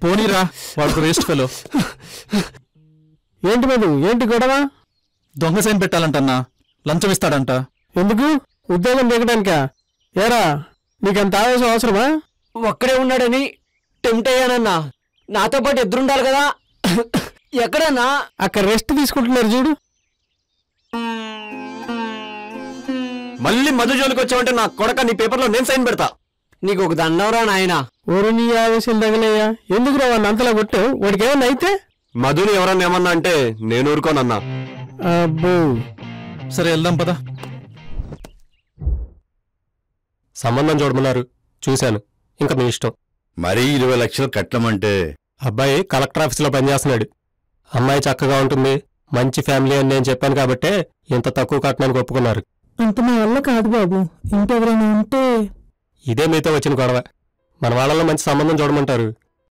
పోనీరా, వాడికి waste fellow. ఏంటి మధు, ఏంటి గొడవ? దొంగ సైన్ పెట్టాలంటన్నా, లంచం ఇస్తాడంట. ఎందుకు? ఉద్యోగం దిగడానికా? ఏరా, నీకంత ఆవేశం అవసరమా? ఒక్కడే ఉన్నాడని టెంప్ట్ అయ్యానన్నా. నాతో పాటు ఎదురుండాలి కదా. ఎక్కడన్నా? అక్కడ రెస్ట్ తీసుకుంటున్నారు చూడు. మళ్ళీ మధు జోలికి వచ్చావంటే నా కొడక నీ పేపర్లో నేను సైన్ పెడతా. నీకు ఒక దండవరా నాయన. ఓరు నీ ఆవేశం తగలయ్యా. ఎందుకు రా వాడిని అంతలా కొట్టావు? వాడికి ఏమన్నా అయితే? మధుని ఎవరన్నా ఏమన్నా అంటే నేను ఊరుకోనన్నా. అబ్బో, సరే వెళ్దాం పద. సంబంధం చూడమన్నారు, చూశాను. ఇంకా మీ ఇష్టం. మరీ 20 లక్షలు కట్టమంటే? అబ్బాయి కలెక్టర్ ఆఫీసులో పనిచేస్తున్నాడు. అమ్మాయి చక్కగా ఉంటుంది, మంచి ఫ్యామిలీ అని నేను చెప్పాను కాబట్టే ఇంత తక్కువ కట్టడానికి ఒప్పుకున్నారు. అంత మా వల్ల కాదు బాబు, ఇంకెవరైనా ఉంటే. ఇదే మీతో వచ్చిన గొడవ. మన వాళ్ళలో మంచి సంబంధం చూడమంటారు,